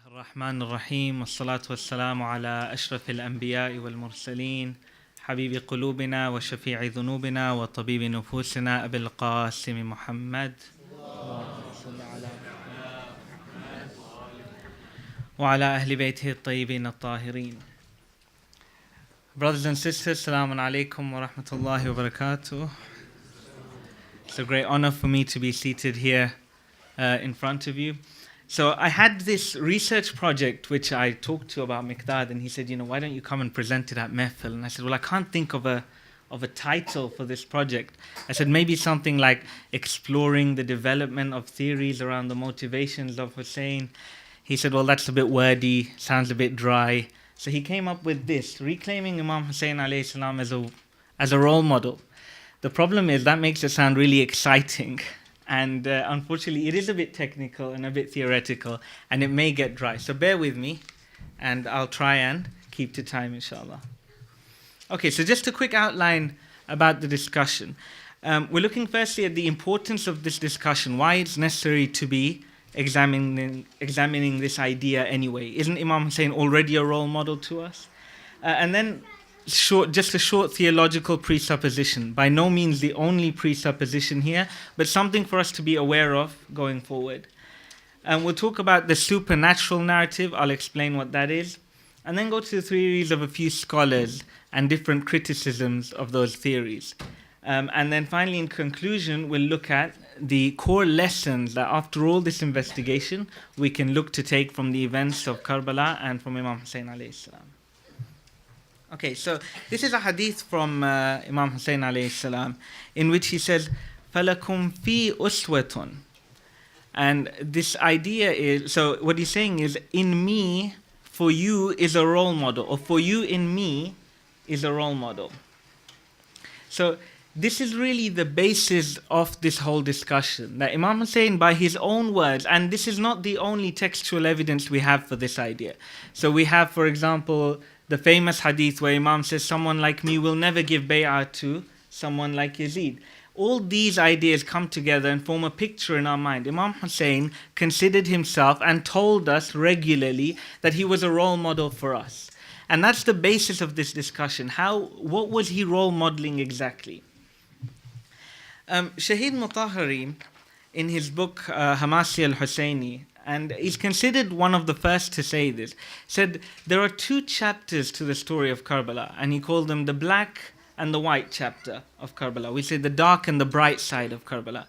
الرحمن الرحيم والصلاة والسلام على أشرف الأنبياء والمرسلين حبيب قلوبنا وشفيع ذنوبنا وطبيب نفوسنا أبي القاسم محمد وعلى أهل بيته الطيبين الطاهرين. Brothers and sisters, Assalamu alaikum wa rahmatullahi wa barakatuh. It's a great honor for me to be seated here in front of you. So I had this research project which I talked to about Miqdad, and he said, why don't you come and present it at Mahfil? And I said, well, I can't think of a title for this project. I said, maybe something like exploring the development of theories around the motivations of Hussain. He said, well, that's a bit wordy, sounds a bit dry. So he came up with this, reclaiming Imam Hussain alayhi salam as a role model. The problem is that makes it sound really exciting. And unfortunately, it is a bit technical and a bit theoretical, and it may get dry. So bear with me, and I'll try and keep to time, inshallah. Okay, so just a quick outline about the discussion. We're looking firstly at the importance of this discussion, why it's necessary to be examining this idea anyway. Isn't Imam Hussain already a role model to us? And then just a short theological presupposition. By no means the only presupposition here, but something for us to be aware of going forward. And we'll talk about the supernatural narrative. I'll explain what that is. And then go to the theories of a few scholars and different criticisms of those theories. And then finally, in conclusion, we'll look at the core lessons that after all this investigation, we can look to take from the events of Karbala and from Imam Hussain alayhi salam. Okay, so this is a hadith from Imam Hussain alayhi salam, in which he says, فَلَكُمْ فِي أُسْوَةٌ. And this idea is, so what he's saying is, in me, for you is a role model, or for you in me is a role model. So this is really the basis of this whole discussion, that Imam Hussain, by his own words, and this is not the only textual evidence we have for this idea. So we have, for example, the famous hadith where Imam says, someone like me will never give bay'ah to someone like Yazid. All these ideas come together and form a picture in our mind. Imam Hussain considered himself and told us regularly that he was a role model for us. And that's the basis of this discussion. What was he role modeling exactly? Shahid Mutahari, in his book Hamasi al-Hussaini, and he's considered one of the first to say this, said there are two chapters to the story of Karbala, and he called them the black and the white chapter of Karbala. We say the dark and the bright side of Karbala.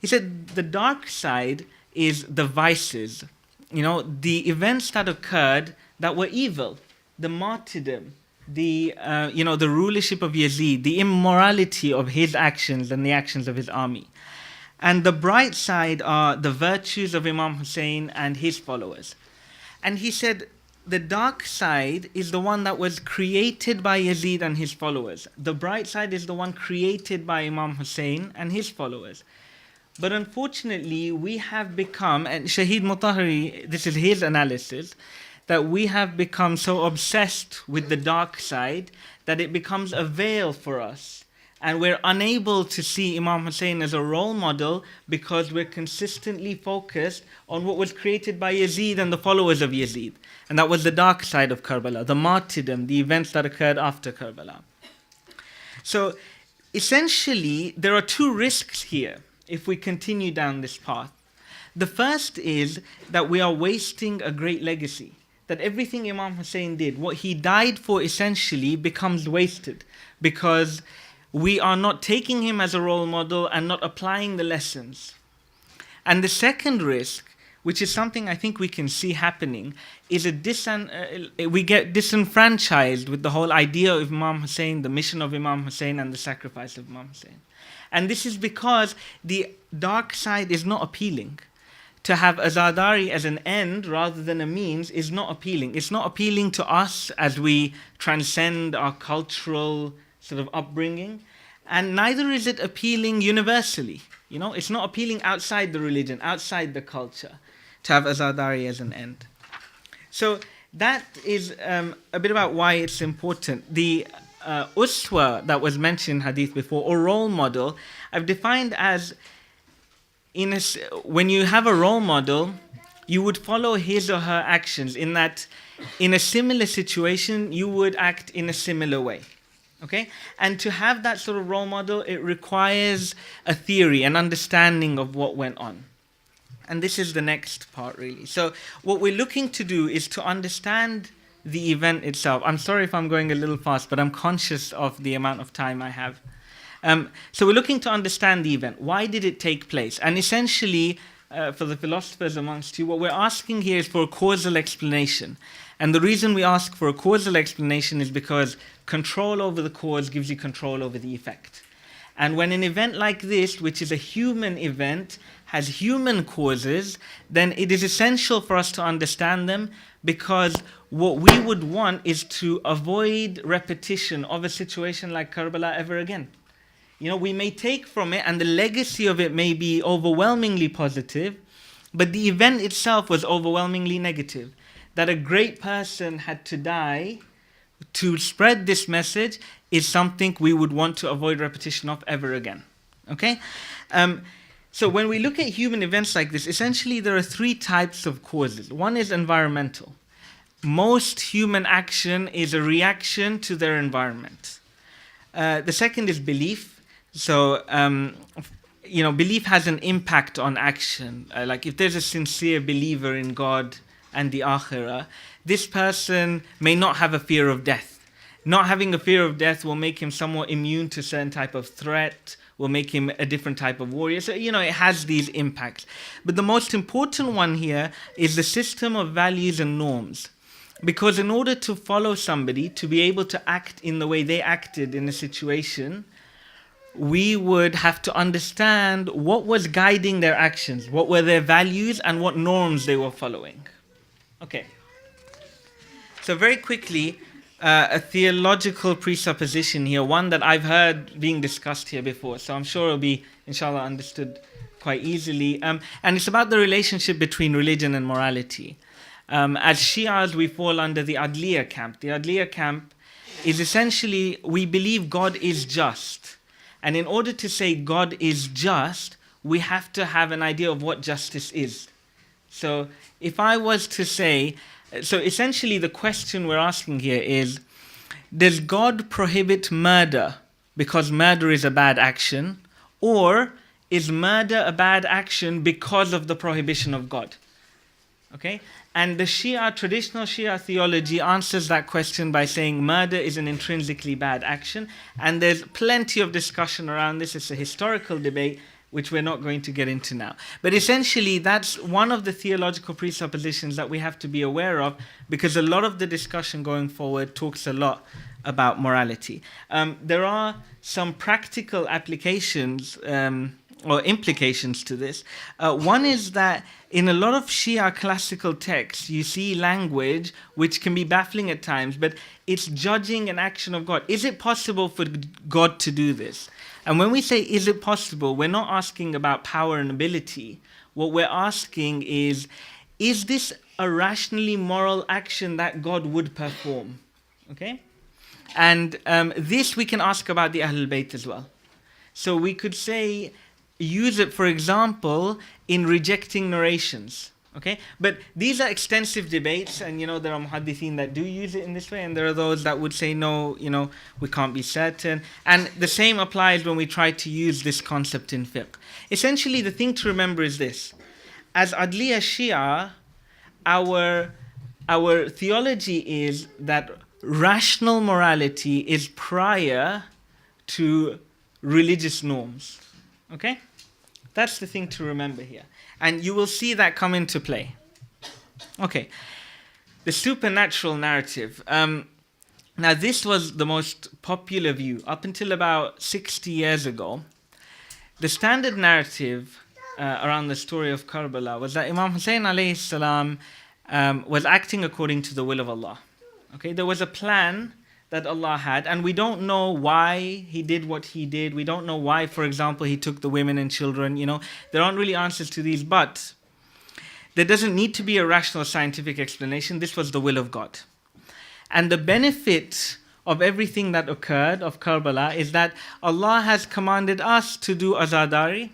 He said the dark side is the vices, the events that occurred that were evil, the martyrdom, the rulership of Yazid, the immorality of his actions and the actions of his army. And the bright side are the virtues of Imam Hussain and his followers. And he said the dark side is the one that was created by Yazid and his followers. The bright side is the one created by Imam Hussain and his followers. But unfortunately, we have become, and Shahid Mutahari, this is his analysis, that we have become so obsessed with the dark side that it becomes a veil for us. And we're unable to see Imam Hussain as a role model because we're consistently focused on what was created by Yazid and the followers of Yazid. And that was the dark side of Karbala, the martyrdom, the events that occurred after Karbala. So essentially, there are two risks here if we continue down this path. The first is that we are wasting a great legacy. That everything Imam Hussain did, what he died for essentially becomes wasted because we are not taking him as a role model and not applying the lessons. And the second risk, which is something I think we can see happening, is we get disenfranchised with the whole idea of Imam Hussain, the mission of Imam Hussain, and the sacrifice of Imam Hussain. And this is because the dark side is not appealing. To have azadari as an end rather than a means is not appealing. It's not appealing to us as we transcend our cultural sort of upbringing, and neither is it appealing universally. It's not appealing outside the religion, outside the culture, to have azadari as an end. So that is a bit about why it's important. The uswa that was mentioned in hadith before, or role model, I've defined as when you have a role model, you would follow his or her actions, in that in a similar situation, you would act in a similar way. Okay? And to have that sort of role model, it requires a theory, an understanding of what went on. And this is the next part, really. So what we're looking to do is to understand the event itself. I'm sorry if I'm going a little fast, but I'm conscious of the amount of time I have. So we're looking to understand the event. Why did it take place? And essentially, for the philosophers amongst you, what we're asking here is for a causal explanation. And the reason we ask for a causal explanation is because control over the cause gives you control over the effect. And when an event like this, which is a human event, has human causes, then it is essential for us to understand them, because what we would want is to avoid repetition of a situation like Karbala ever again. You know, we may take from it, and the legacy of it may be overwhelmingly positive, but the event itself was overwhelmingly negative. That a great person had to die to spread this message is something we would want to avoid repetition of ever again. Okay? So when we look at human events like this, essentially there are three types of causes. One is environmental. Most human action is a reaction to their environment. The second is belief. So, belief has an impact on action. Like if there's a sincere believer in God and the Akhirah, this person may not have a fear of death. Not having a fear of death will make him somewhat immune to certain type of threat, will make him a different type of warrior. So, it has these impacts. But the most important one here is the system of values and norms. Because in order to follow somebody, to be able to act in the way they acted in a situation, we would have to understand what was guiding their actions, what were their values, and what norms they were following. Okay. So very quickly, a theological presupposition here, one that I've heard being discussed here before, so I'm sure it'll be, inshallah, understood quite easily. And it's about the relationship between religion and morality. As Shias, we fall under the Adliya camp. The Adliya camp is essentially, we believe God is just. And in order to say God is just, we have to have an idea of what justice is. So if I was to say, so essentially the question we're asking here is, does God prohibit murder because murder is a bad action? Or is murder a bad action because of the prohibition of God? Okay? And the traditional Shia theology answers that question by saying murder is an intrinsically bad action. And there's plenty of discussion around this. It's a historical debate, which we're not going to get into now. But essentially, that's one of the theological presuppositions that we have to be aware of, because a lot of the discussion going forward talks a lot about morality. There are some practical applications or implications to this. One is that in a lot of Shia classical texts, you see language which can be baffling at times, but it's judging an action of God. Is it possible for God to do this? And when we say, is it possible, we're not asking about power and ability. What we're asking is this a rationally moral action that God would perform? Okay? And this we can ask about the Ahlul Bayt as well. So we could say, use it, for example, in rejecting narrations. Okay? But these are extensive debates, and there are muhaddithin that do use it in this way, and there are those that would say, no, we can't be certain. And the same applies when we try to use this concept in fiqh. Essentially, the thing to remember is this. As Adliya Shia, our theology is that rational morality is prior to religious norms. Okay? That's the thing to remember here. And you will see that come into play. Okay. The supernatural narrative. Now, this was the most popular view. Up until about 60 years ago, the standard narrative around the story of Karbala was that Imam Hussain alayhi salam was acting according to the will of Allah. Okay? There was a plan that Allah had, and we don't know why he did what he did. We don't know why, for example, he took the women and children. There aren't really answers to these, but there doesn't need to be a rational scientific explanation. This was the will of God. And the benefit of everything that occurred of Karbala is that Allah has commanded us to do azadari,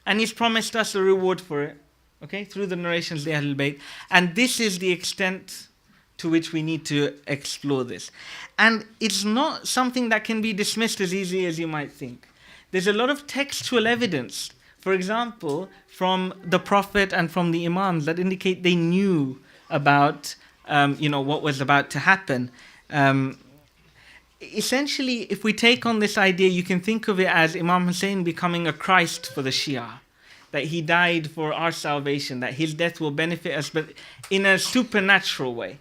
and He's promised us a reward for it. Okay, through the narrations of the Ahlul Bayt. And this is the extent to which we need to explore this. And it's not something that can be dismissed as easy as you might think. There's a lot of textual evidence, for example, from the Prophet and from the Imams that indicate they knew about what was about to happen. Essentially, if we take on this idea, you can think of it as Imam Hussain becoming a Christ for the Shia, that he died for our salvation, that his death will benefit us, but in a supernatural way.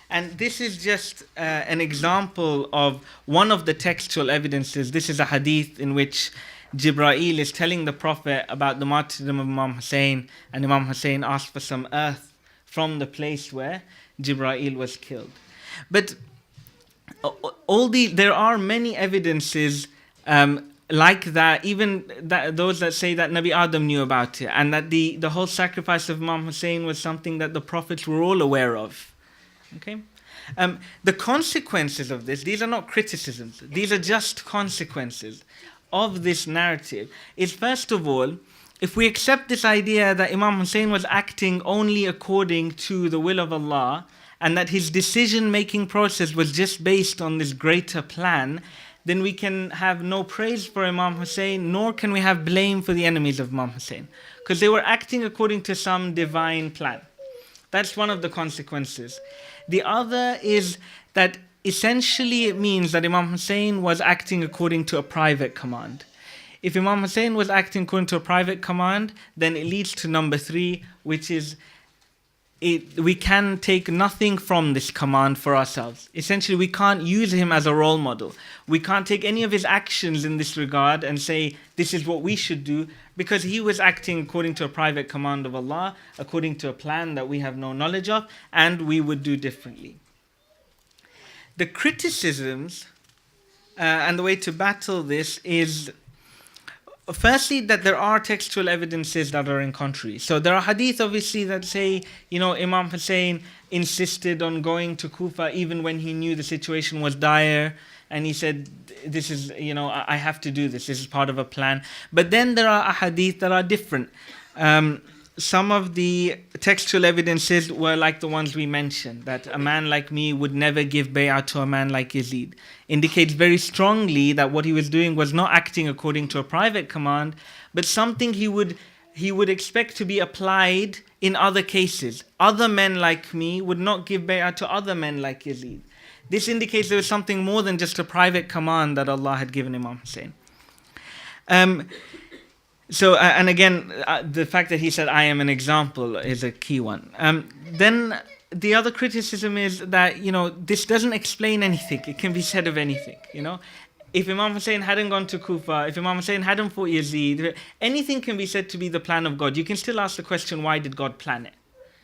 And this is just an example of one of the textual evidences. This is a hadith in which Jibreel is telling the Prophet about the martyrdom of Imam Hussain, and Imam Hussain asked for some earth from the place where Jibreel was killed. But there are many evidences like that, even those that say that Nabi Adam knew about it, and that the whole sacrifice of Imam Hussain was something that the prophets were all aware of. Okay, the consequences of this, these are not criticisms, these are just consequences of this narrative, is first of all, if we accept this idea that Imam Hussain was acting only according to the will of Allah, and that his decision-making process was just based on this greater plan, then we can have no praise for Imam Hussain, nor can we have blame for the enemies of Imam Hussain, because they were acting according to some divine plan. That's one of the consequences. The other is that essentially it means that Imam Hussain was acting according to a private command. If Imam Hussain was acting according to a private command, then it leads to number 3, which is we can take nothing from this command for ourselves. Essentially, we can't use him as a role model. We can't take any of his actions in this regard and say, this is what we should do, because he was acting according to a private command of Allah, according to a plan that we have no knowledge of, and we would do differently. The criticisms and the way to battle this is, firstly, that there are textual evidences that are in contrary. So there are hadith, obviously, that say, Imam Hussain insisted on going to Kufa even when he knew the situation was dire, and he said, this is, I have to do this. This is part of a plan. But then there are hadith that are different. Some of the textual evidences were like the ones we mentioned, that a man like me would never give bay'ah to a man like Yazid. Indicates very strongly that what he was doing was not acting according to a private command, but something he would expect to be applied in other cases. Other men like me would not give bay'ah to other men like Yazid. This indicates there was something more than just a private command that Allah had given Imam Hussain. And again, the fact that he said, I am an example, is a key one. Then the other criticism is that, this doesn't explain anything. It can be said of anything, If Imam Hussain hadn't gone to Kufa, if Imam Hussain hadn't fought Yazid, anything can be said to be the plan of God. You can still ask the question, why did God plan it?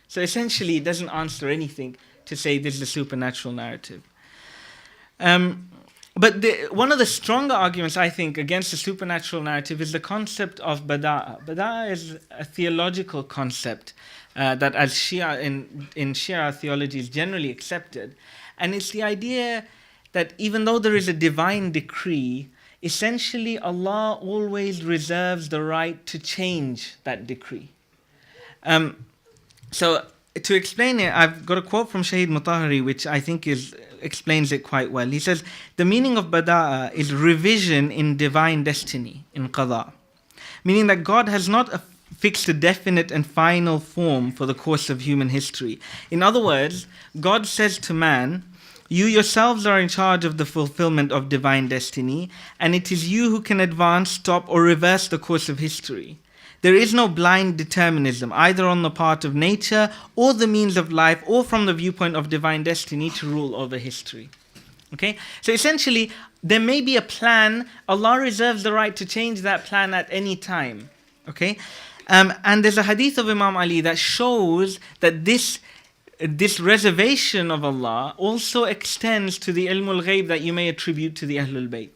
So essentially, it doesn't answer anything to say this is a supernatural narrative. But one of the stronger arguments, I think, against the supernatural narrative is the concept of Bada'a. Bada'a is a theological concept that as Shia, in Shia theology is generally accepted. And it's the idea that even though there is a divine decree, essentially Allah always reserves the right to change that decree. So to explain it, I've got a quote from Shahid Mutahari, which I think explains it quite well. He says, the meaning of Bada'a is revision in divine destiny, in Qada. Meaning that God has not fixed a definite and final form for the course of human history. In other words, God says to man, you yourselves are in charge of the fulfillment of divine destiny, and it is you who can advance, stop, or reverse the course of history. There is no blind determinism, either on the part of nature or the means of life, or from the viewpoint of divine destiny to rule over history. Okay? So essentially, there may be a plan. Allah reserves the right to change that plan at any time. Okay? And there's a hadith of Imam Ali that shows that this reservation of Allah also extends to the ilmul ghaib that you may attribute to the Ahlul Bayt.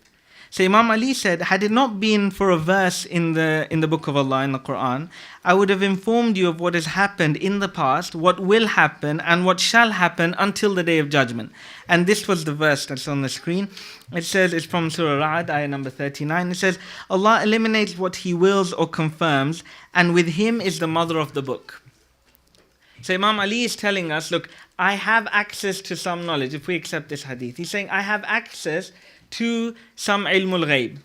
So Imam Ali said, had it not been for a verse in the book of Allah, in the Quran, I would have informed you of what has happened in the past, what will happen, and what shall happen until the Day of Judgment. And this was the verse that's on the screen. It says, it's from Surah Ra'd, ayah number 39. It says, Allah eliminates what He wills or confirms, and with Him is the mother of the book. So Imam Ali is telling us, look, I have access to some knowledge, if we accept this hadith. He's saying, I have access to some ilmul ghaib.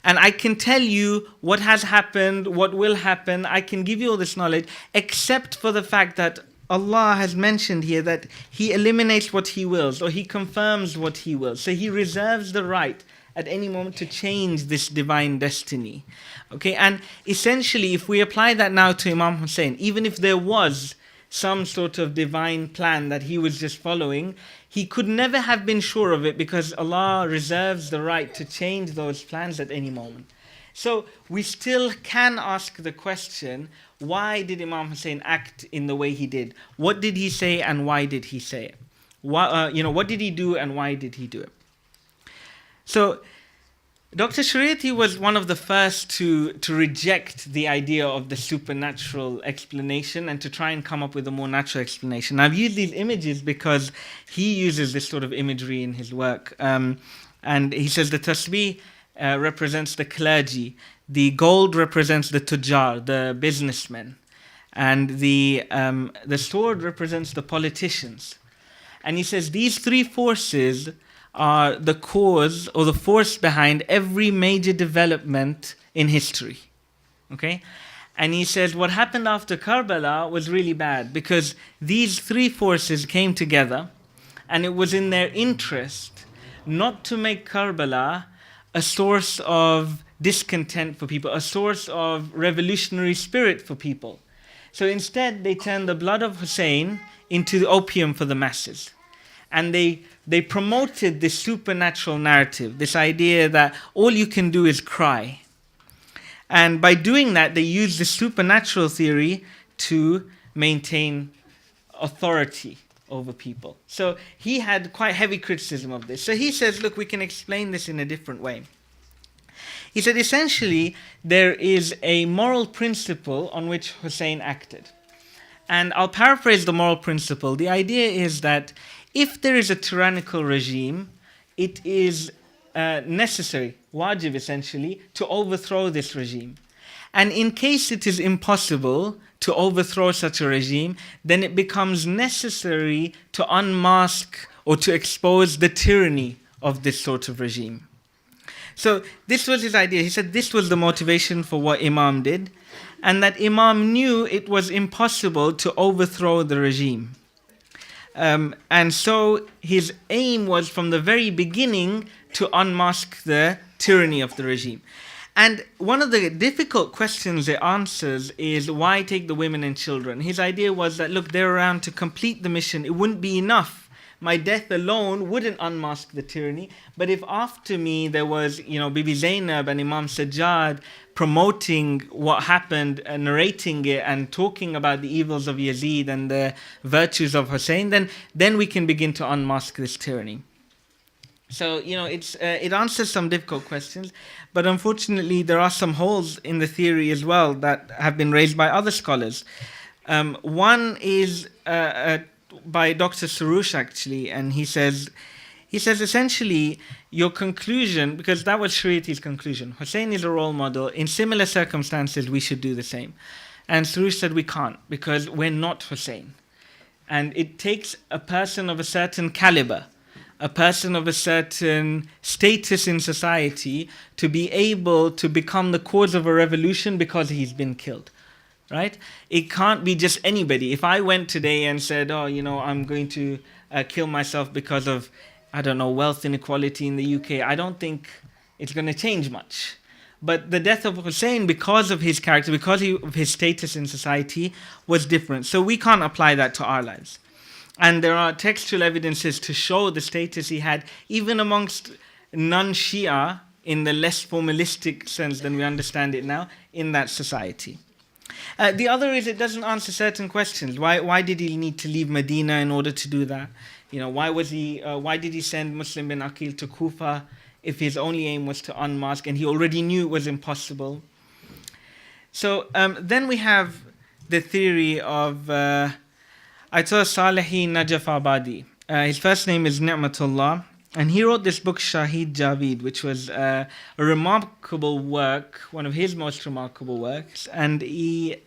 And I can tell you what has happened, what will happen. I can give you all this knowledge, except for the fact that Allah has mentioned here that He eliminates what He wills, or He confirms what He wills. So He reserves the right at any moment to change this divine destiny. Okay, and essentially, if we apply that now to Imam Hussain, even if there was some sort of divine plan that he was just following, he could never have been sure of it because Allah reserves the right to change those plans at any moment. So we still can ask the question, why did Imam Hussain act in the way he did? What did he say and why did he say it? What did he do and why did he do it? So Dr. Shariati was one of the first to reject the idea of the supernatural explanation and to try and come up with a more natural explanation. I've used these images because he uses this sort of imagery in his work. And he says the tasbih represents the clergy, the gold represents the tujjar, the businessmen, and the sword represents the politicians. And he says these three forces are the cause or the force behind every major development in history. Okay? And he says what happened after Karbala was really bad because these three forces came together and it was in their interest not to make Karbala a source of discontent for people, a source of revolutionary spirit for people. So instead they turned the blood of Hussein into opium for the masses. And they promoted this supernatural narrative, this idea that all you can do is cry. And by doing that, they used the supernatural theory to maintain authority over people. So he had quite heavy criticism of this. So he says, look, we can explain this in a different way. He said, essentially, there is a moral principle on which Hussein acted. And I'll paraphrase the moral principle. The idea is that if there is a tyrannical regime, it is necessary, wajib essentially, to overthrow this regime. And in case it is impossible to overthrow such a regime, then it becomes necessary to unmask or to expose the tyranny of this sort of regime. So this was his idea. He said this was the motivation for what Imam did, and that Imam knew it was impossible to overthrow the regime. And so his aim was from the very beginning to unmask the tyranny of the regime. And one of the difficult questions it answers is why take the women and children? His idea was that, look, they're around to complete the mission. It wouldn't be enough. My death alone wouldn't unmask the tyranny. But if after me there was, Bibi Zainab and Imam Sajjad promoting what happened, narrating it and talking about the evils of Yazid and the virtues of Hussein, then we can begin to unmask this tyranny. So, it answers some difficult questions, but unfortunately there are some holes in the theory as well that have been raised by other scholars. One is by Dr. Sarouche actually, and he says essentially your conclusion, because that was Shariati's conclusion, Hussein is a role model, in similar circumstances we should do the same. And Sarouche said we can't because we're not Hussein. And it takes a person of a certain caliber, a person of a certain status in society to be able to become the cause of a revolution because he's been killed. Right? It can't be just anybody. If I went today and said, I'm going to kill myself because of, wealth inequality in the UK, I don't think it's going to change much. But the death of Hussein, because of his character, because of his status in society, was different. So we can't apply that to our lives. And there are textual evidences to show the status he had, even amongst non-Shia, in the less formalistic sense than we understand it now, in that society. The other is it doesn't answer certain questions. Why did he need to leave Medina in order to do that? Why did he send Muslim bin Aqil to Kufa if his only aim was to unmask and he already knew it was impossible? So then we have the theory of Ayatollah Salehi Najaf Abadi. His first name is Ni'matullah. And he wrote this book, Shahid Javid, which was a remarkable work, one of his most remarkable works. And he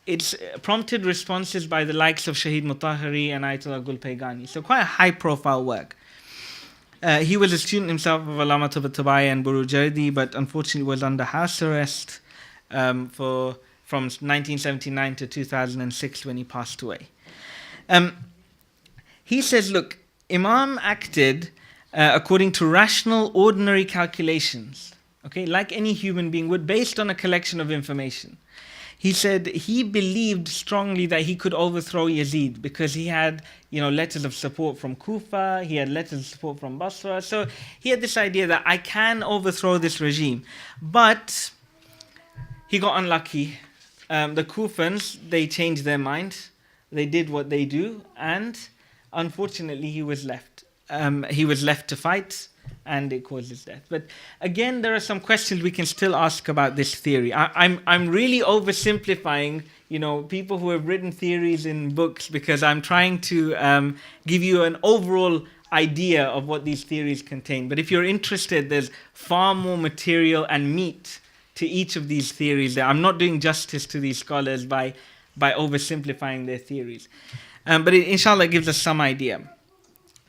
it's prompted responses by the likes of Shahid Mutahari and Ayatollah Gul Paygani. So quite a high-profile work. He was a student himself of Allama Tabatabai and Burujardi, but unfortunately was under house arrest from 1979 to 2006 when he passed away. He says, look, Imam acted according to rational, ordinary calculations, okay, like any human being would, based on a collection of information. He said he believed strongly that he could overthrow Yazid because he had, letters of support from Kufa, he had letters of support from Basra. So he had this idea that I can overthrow this regime. But he got unlucky. The Kufans, they changed their mind. They did what they do, and unfortunately he was left. He was left to fight, and it caused his death. But again, there are some questions we can still ask about this theory. I'm really oversimplifying, people who have written theories in books, because I'm trying to give you an overall idea of what these theories contain. But if you're interested, there's far more material and meat to each of these theories. I'm not doing justice to these scholars by oversimplifying their theories. But inshallah, it gives us some idea.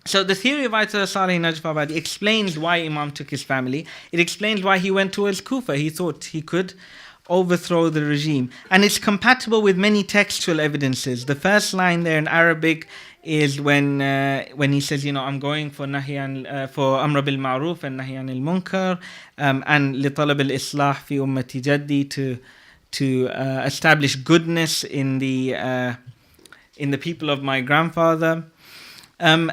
So the theory of Ayatollah Saleh Najafabadi explains why Imam took his family. It explains why he went towards Kufa. He thought he could overthrow the regime. And it's compatible with many textual evidences. The first line there in Arabic is when he says, I'm going for for Amr bil Ma'ruf and Nahy anil Munkar, and لطلب الإصلاح في أمة جدي, to establish goodness in the people of my grandfather. And,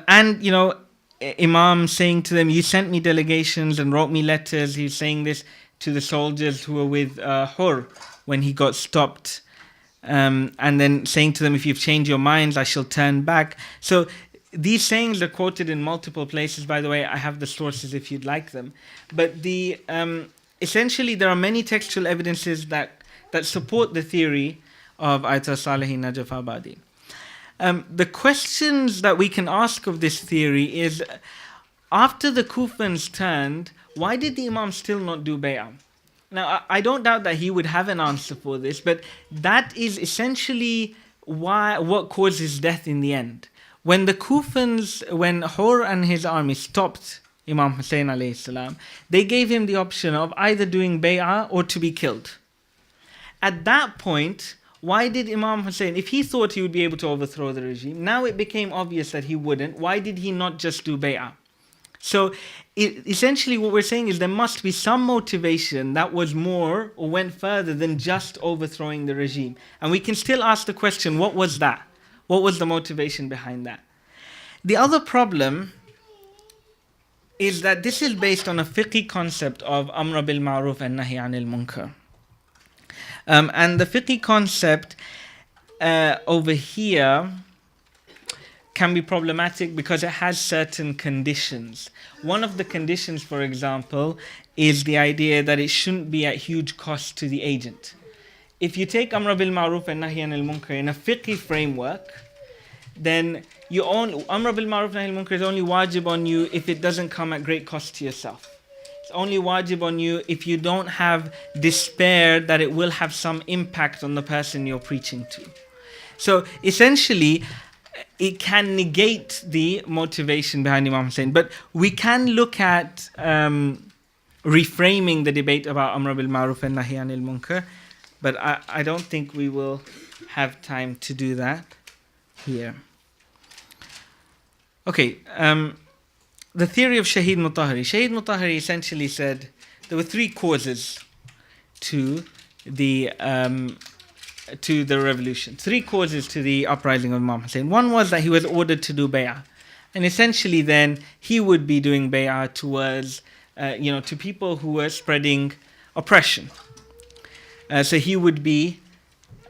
Imam saying to them, you sent me delegations and wrote me letters. He's saying this to the soldiers who were with Hur when he got stopped. And then saying to them, if you've changed your minds, I shall turn back. So these sayings are quoted in multiple places. By the way, I have the sources if you'd like them. But essentially, there are many textual evidences that support the theory of Ayatollah Saleh Najafabadi. The questions that we can ask of this theory is, after the Kufans turned, why did the Imam still not do bay'ah? Now, I don't doubt that he would have an answer for this, but that is essentially what caused his death in the end. When the Kufans, when Hur and his army stopped Imam Hussain alayhi salam, they gave him the option of either doing bay'ah or to be killed. At that point, why did Imam Hussain, if he thought he would be able to overthrow the regime, now it became obvious that he wouldn't, why did he not just do bay'ah? So essentially what we're saying is there must be some motivation that was more or went further than just overthrowing the regime. And we can still ask the question, what was that? What was the motivation behind that? The other problem is that this is based on a fiqhi concept of Amr bil Ma'ruf and Nahy anil Munkar. And the fiqhi concept over here can be problematic because it has certain conditions. One of the conditions, for example, is the idea that it shouldn't be at huge cost to the agent. If you take Amr bil Ma'ruf and Nahy anil Munkar in a fiqhi framework, then Amr bil Ma'ruf and Nahy anil Munkar is only wajib on you if it doesn't come at great cost to yourself. It's only wajib on you if you don't have despair that it will have some impact on the person you're preaching to. So essentially, it can negate the motivation behind Imam Hussain. But we can look at reframing the debate about Amr bil Ma'ruf and Nahy anil Munkar, but I don't think we will have time to do that here. Okay. The theory of Shahid Mutahari. Shahid Mutahari essentially said there were three causes to the revolution. Three causes to the uprising of Imam Hussain. One was that he was ordered to do bay'ah. And essentially then he would be doing bay'ah towards, to people who were spreading oppression. So he would become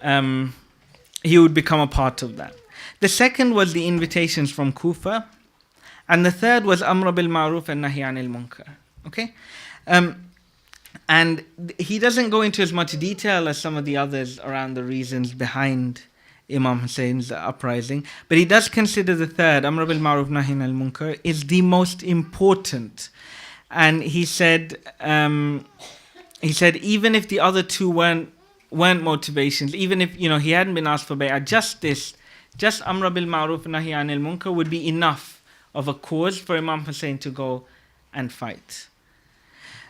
a part of that. The second was the invitations from Kufa. And the third was Amr bil Ma'ruf and Nahy anil Munkar. Okay? And he doesn't go into as much detail as some of the others around the reasons behind Imam Hussein's uprising. But he does consider the third, Amr bil Ma'ruf Nahy anil Munkar, is the most important. And he said even if the other two weren't weren't motivations, even if he hadn't been asked for bay'ah, just amr bil ma'ruf nahi anil munkar would be enough of a cause for Imam Hussain to go and fight.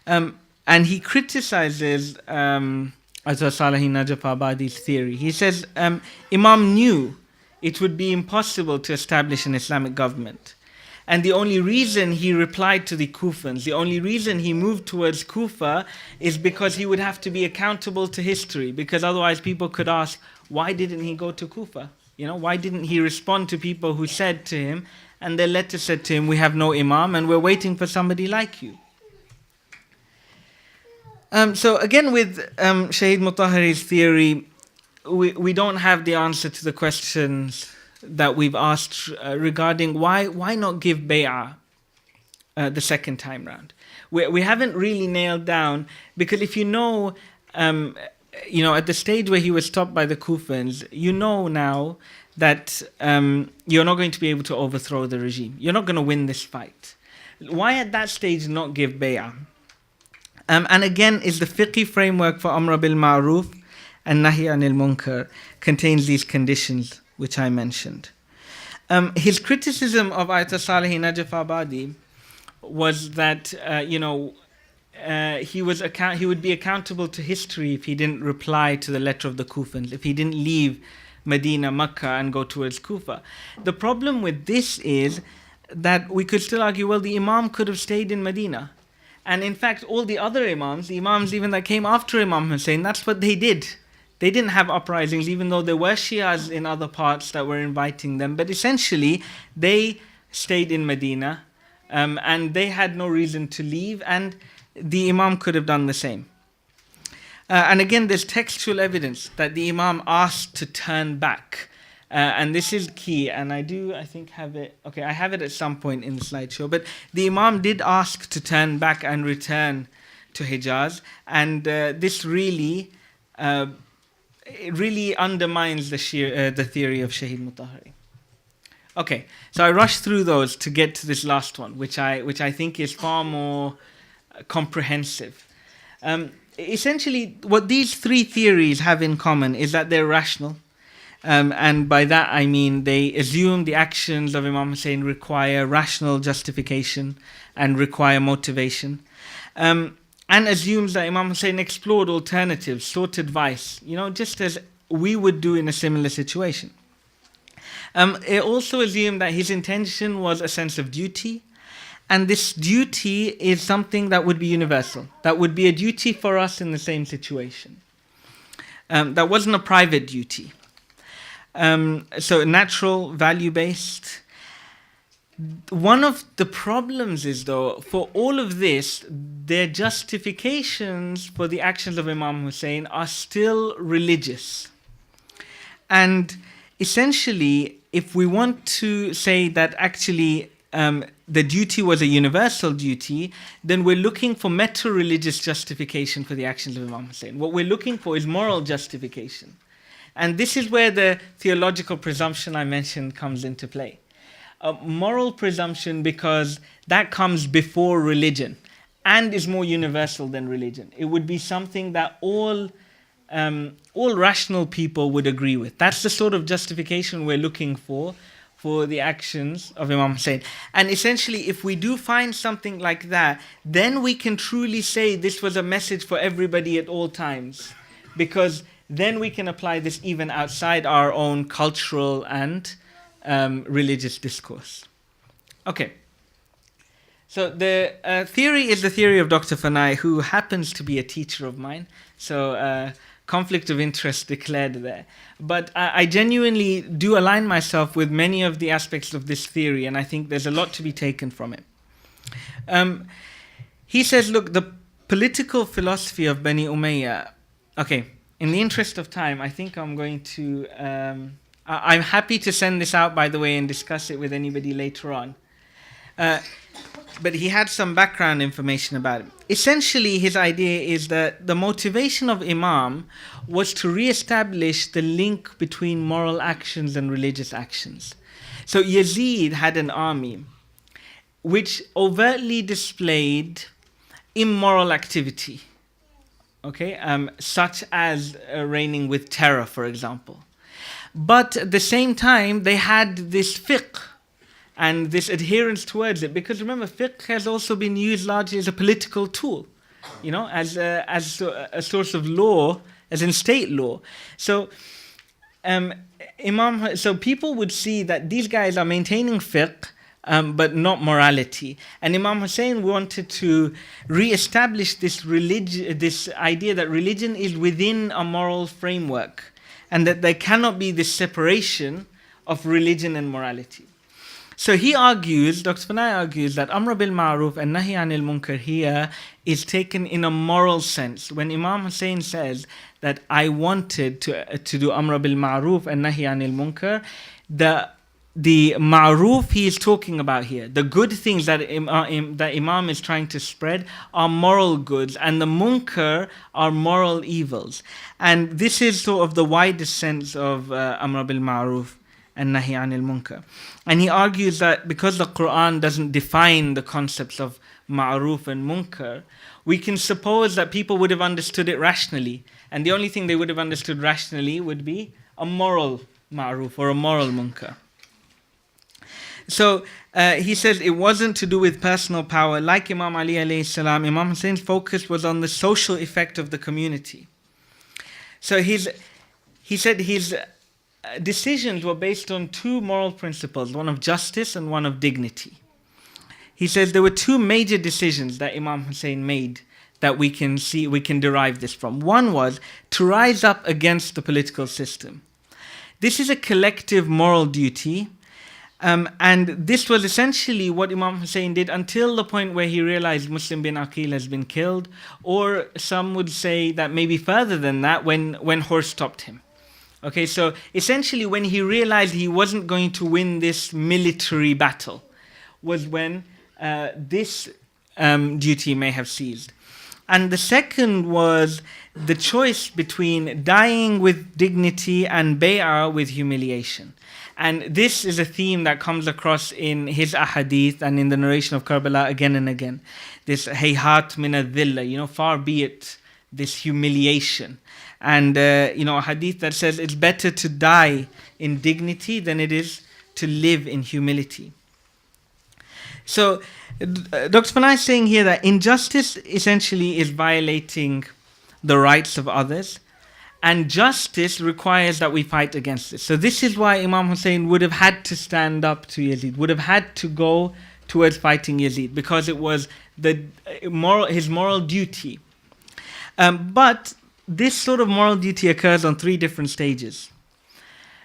And he criticizes Ayatollah Salahi Najaf Abadi's theory. He says Imam knew it would be impossible to establish an Islamic government. And the only reason he replied to the Kufans, the only reason he moved towards Kufa is because he would have to be accountable to history, because otherwise people could ask, why didn't he go to Kufa? Why didn't he respond to people who said to him, and their letter said to him, we have no Imam and we're waiting for somebody like you. So again with Shahid Mutahhari's theory, we don't have the answer to the questions that we've asked regarding why not give bay'ah the second time round. We haven't really nailed down, because if at the stage where he was stopped by the Kufans, now that you're not going to be able to overthrow the regime. You're not going to win this fight. Why at that stage not give bay'ah? And again, is the fiqhi framework for Amr bil Ma'ruf and Nahi anil Munkar contains these conditions which I mentioned. His criticism of Ayatollah Salahi Najaf Abadi was that he would be accountable to history if he didn't reply to the letter of the Kufans, if he didn't leave Medina, Makkah and go towards Kufa. The problem with this is that we could still argue, well, the Imam could have stayed in Medina. And in fact, all the other Imams, the Imams even that came after Imam Hussain, that's what they did. They didn't have uprisings, even though there were Shias in other parts that were inviting them. But essentially, they stayed in Medina, and they had no reason to leave, and the Imam could have done the same. And again, there's textual evidence that the Imam asked to turn back. And this is key, and I think have it. Okay, I have it at some point in the slideshow. But the Imam did ask to turn back and return to Hijaz, and this really undermines the theory of Shahid Mutahhari. Okay, so I rushed through those to get to this last one, which I think is far more comprehensive. Essentially, what these three theories have in common is that they're rational. And by that I mean they assume the actions of Imam Hussain require rational justification and require motivation. And assumes that Imam Hussain explored alternatives, sought advice, just as we would do in a similar situation. It also assumed that his intention was a sense of duty, and this duty is something that would be universal, that would be a duty for us in the same situation. That wasn't a private duty. So natural, value-based. One of the problems is, though, for all of this, their justifications for the actions of Imam Hussain are still religious. And essentially, if we want to say that actually the duty was a universal duty, then we're looking for meta-religious justification for the actions of Imam Hussain. What we're looking for is moral justification. And this is where the theological presumption I mentioned comes into play. A moral presumption, because that comes before religion and is more universal than religion. It would be something that all rational people would agree with. That's the sort of justification we're looking for the actions of Imam Hussain. And essentially, if we do find something like that, then we can truly say this was a message for everybody at all times. Because then we can apply this even outside our own cultural and religious discourse. Okay. So the theory is the theory of Dr. Fanai, who happens to be a teacher of mine. So conflict of interest declared there. But I genuinely do align myself with many of the aspects of this theory, and I think there's a lot to be taken from it. He says, look, the political philosophy of Bani Umayyah. Okay, in the interest of time, I think I'm going to... I'm happy to send this out, by the way, and discuss it with anybody later on. But he had some background information about it. Essentially, his idea is that the motivation of Imam was to re-establish the link between moral actions and religious actions. So Yazid had an army which overtly displayed immoral activity. okay, such as reigning with terror, for example. But at the same time, they had this fiqh and this adherence towards it, because remember, fiqh has also been used largely as a political tool, you know, as a source of law, as in state law. So so people would see that these guys are maintaining fiqh, but not morality. And Imam Hussain wanted to re-establish this idea that religion is within a moral framework, and that there cannot be this separation of religion and morality. So he argues, Dr. Fanai argues, that Amr bil Ma'ruf and Nahi anil Munkar here is taken in a moral sense. When Imam Hussain says that I wanted to do Amr bil Ma'ruf and Nahi anil Munkar, the Ma'ruf he is talking about here, the good things that Imam is trying to spread, are moral goods, and the Munkar are moral evils. And this is sort of the widest sense of Amr bil Ma'ruf and Nahi anil Munkar. And he argues that because the Quran doesn't define the concepts of Ma'ruf and Munkar, we can suppose that people would have understood it rationally. And the only thing they would have understood rationally would be a moral Ma'ruf or a moral Munkar. So he says it wasn't to do with personal power. Like Imam Ali alayhi salam, Imam Hussein's focus was on the social effect of the community. So he said his decisions were based on two moral principles, one of justice and one of dignity. He says there were two major decisions that Imam Hussain made that we can derive this from. One was to rise up against the political system. This is a collective moral duty, and this was essentially what Imam Hussain did until the point where he realized Muslim bin Aqil has been killed, or some would say that maybe further than that, when Hur stopped him. Okay, so essentially when he realized he wasn't going to win this military battle was when this duty may have ceased. And the second was the choice between dying with dignity and bay'ah with humiliation. And this is a theme that comes across in his ahadith and in the narration of Karbala again and again. This hayhat min al-dhilla, far be it this humiliation. And, a hadith that says it's better to die in dignity than it is to live in humility. So, Dr. Fanai is saying here that injustice essentially is violating the rights of others, and justice requires that we fight against it. So this is why Imam Hussain would have had to stand up to Yazid, would have had to go towards fighting Yazid, because it was his moral duty. But this sort of moral duty occurs on three different stages.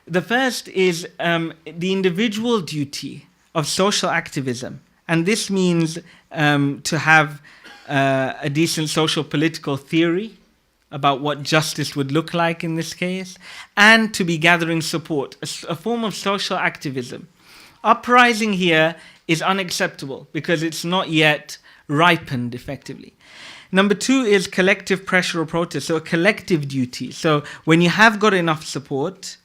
The first is the individual duty of social activism. And this means to have a decent social political theory about what justice would look like in this case, and to be gathering support, a form of social activism. Uprising here is unacceptable because it's not yet ripened effectively. Number two is collective pressure or protest, so a collective duty. So when you have got enough support,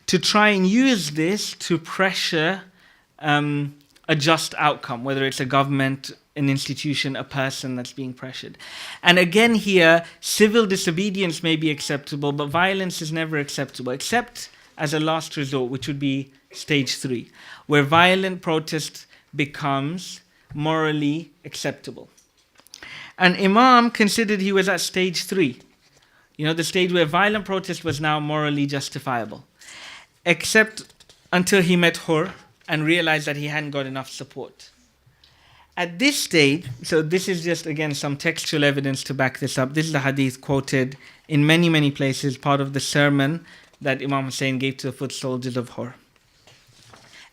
to try and use this to pressure a just outcome, whether it's a government, an institution, a person that's being pressured. And again here, civil disobedience may be acceptable, but violence is never acceptable, except as a last resort, which would be stage 3, where violent protest becomes morally acceptable. And Imam considered he was at stage 3, the stage where violent protest was now morally justifiable, except until he met Hur and realized that he hadn't got enough support. At this stage, so this is just again some textual evidence to back this up. This is the hadith quoted in many, many places, part of the sermon that Imam Hussain gave to the foot soldiers of Hur.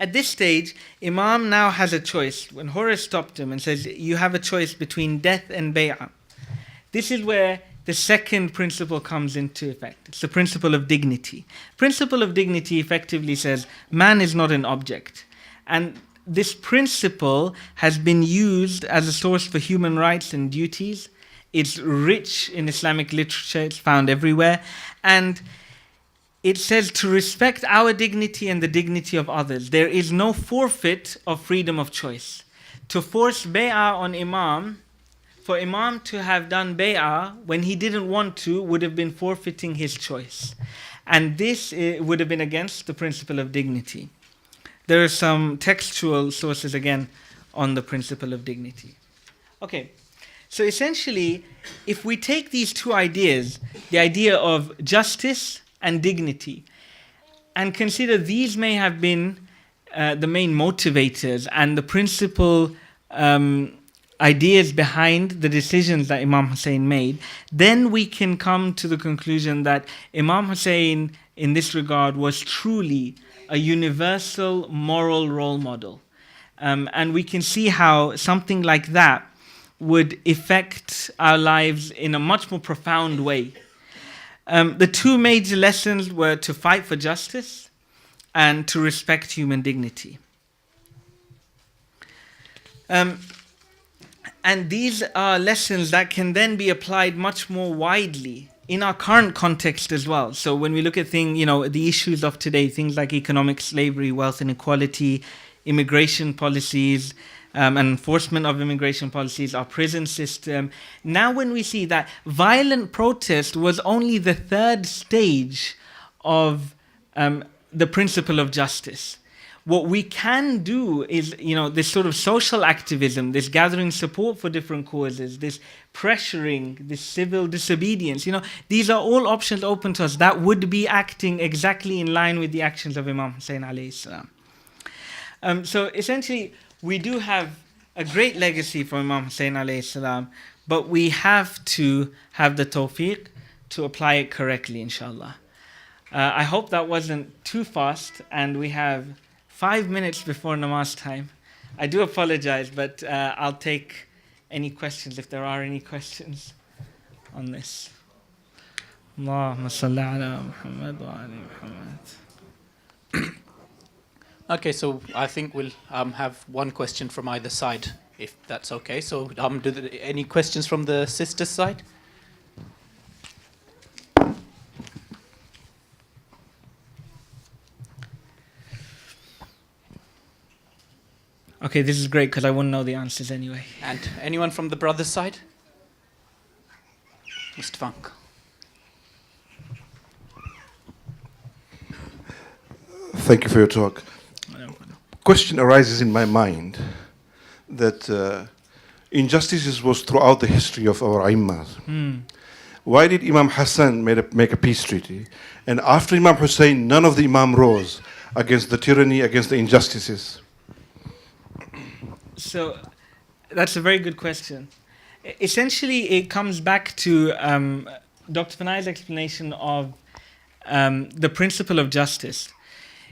At this stage, Imam now has a choice. When Hur stopped him and says, you have a choice between death and bay'ah. This is where the second principle comes into effect. It's the principle of dignity. Principle of dignity effectively says, man is not an object. And this principle has been used as a source for human rights and duties. It's rich in Islamic literature, it's found everywhere. And it says to respect our dignity and the dignity of others. There is no forfeit of freedom of choice. To force bay'ah on Imam for Imam to have done bay'ah when he didn't want to would have been forfeiting his choice. And this would have been against the principle of dignity. There are some textual sources again on the principle of dignity. Okay, so essentially, if we take these two ideas, the idea of justice and dignity, and consider these may have been the main motivators and the principal ideas behind the decisions that Imam Hussain made, then we can come to the conclusion that Imam Hussain, in this regard, was truly a universal moral role model. And we can see how something like that would affect our lives in a much more profound way. The two major lessons were to fight for justice and to respect human dignity. And these are lessons that can then be applied much more widely in our current context as well. So when we look at things, the issues of today, things like economic slavery, wealth inequality, immigration policies, and enforcement of immigration policies, our prison system. Now when we see that violent protest was only the third stage of the principle of justice. What we can do is, this sort of social activism, this gathering support for different causes, this pressuring, this civil disobedience, these are all options open to us that would be acting exactly in line with the actions of Imam Hussain alayhi salam. So essentially, we do have a great legacy from Imam Hussain alayhi salam, but we have to have the tawfiq to apply it correctly, inshallah. I hope that wasn't too fast, and we have 5 minutes before namaz time. I do apologize, but I'll take any questions if there are any questions on this. Allahumma salli ala Muhammad wa ali Muhammad. Okay, so I think we'll have one question from either side, if that's okay. So any questions from the sisters' side? Okay, this is great because I wouldn't know the answers anyway. And anyone from the brothers' side? Mr. Funk. Thank you for your talk. Question arises in my mind that injustices was throughout the history of our Aimmas. Why did Imam Hassan make a peace treaty? And after Imam Hussain, none of the Imam rose against the tyranny, against the injustices? So that's a very good question. Essentially, it comes back to Dr. Fanai's explanation of the principle of justice.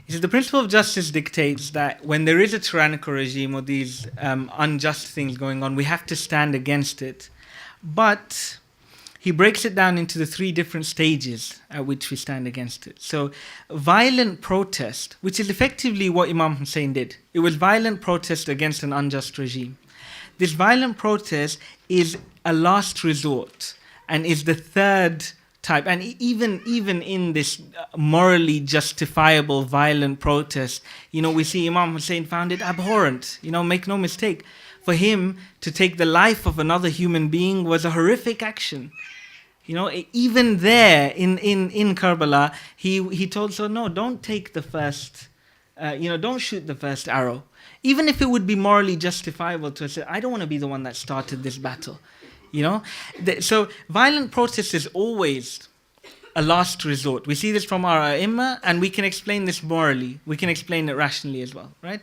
He says the principle of justice dictates that when there is a tyrannical regime or these unjust things going on, we have to stand against it. But he breaks it down into the three different stages at which we stand against it. So violent protest, which is effectively what Imam Hussain did. It was violent protest against an unjust regime. This violent protest is a last resort and is the third type. And even in this morally justifiable violent protest, we see Imam Hussain found it abhorrent. Make no mistake. For him to take the life of another human being was a horrific action. Even there in Karbala, he told, so no, don't take the first, don't shoot the first arrow. Even if it would be morally justifiable to say, I don't want to be the one that started this battle. So violent protest is always a last resort. We see this from our Imam, and we can explain this morally. We can explain it rationally as well, right?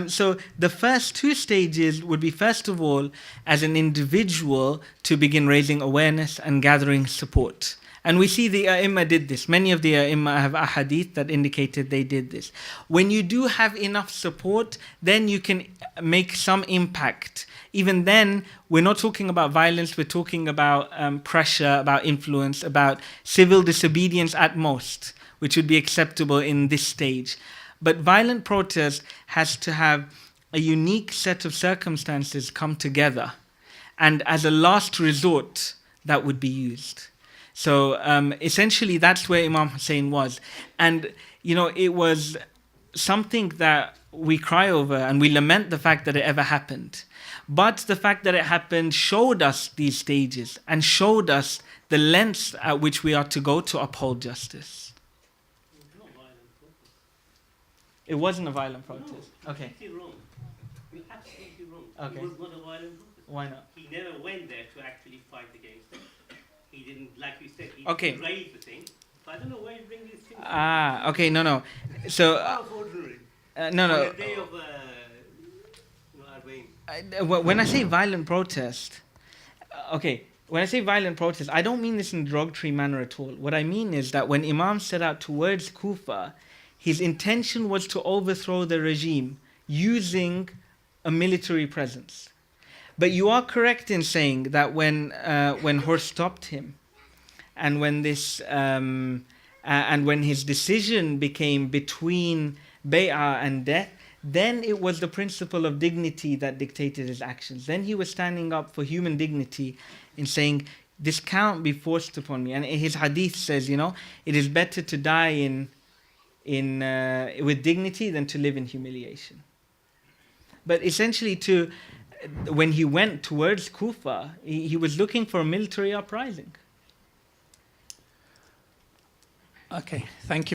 So the first two stages would be, first of all, as an individual to begin raising awareness and gathering support. And we see the Imam did this. Many of the Imam have ahadith that indicated they did this. When you do have enough support, then you can make some impact. Even then, we're not talking about violence, we're talking about pressure, about influence, about civil disobedience at most, which would be acceptable in this stage. But violent protest has to have a unique set of circumstances come together. And as a last resort, that would be used. So essentially, that's where Imam Hussain was. And, it was something that we cry over and we lament the fact that it ever happened. But the fact that it happened showed us these stages and showed us the lengths at which we are to go to uphold justice. It wasn't a violent protest. No, Okay. you're wrong. You're absolutely wrong. Okay. It was not a violent protest. Why not? He never went there to actually fight against it. He didn't, like you said, he Okay. didn't raise the thing. So I don't know why you bring this thing. Okay, no. So, Out of ordinary. no. On the day of Arbaeen. When I say violent protest, when I say violent protest, I don't mean this in a derogatory manner at all. What I mean is that when Imam set out towards Kufa, his intention was to overthrow the regime using a military presence. But you are correct in saying that when Hur stopped him, and when his decision became between bay'ah and death, then it was the principle of dignity that dictated his actions. Then he was standing up for human dignity in saying, this can't be forced upon me. And his hadith says, it is better to die with dignity than to live in humiliation. But essentially, when he went towards Kufa, he was looking for a military uprising. Okay, thank you.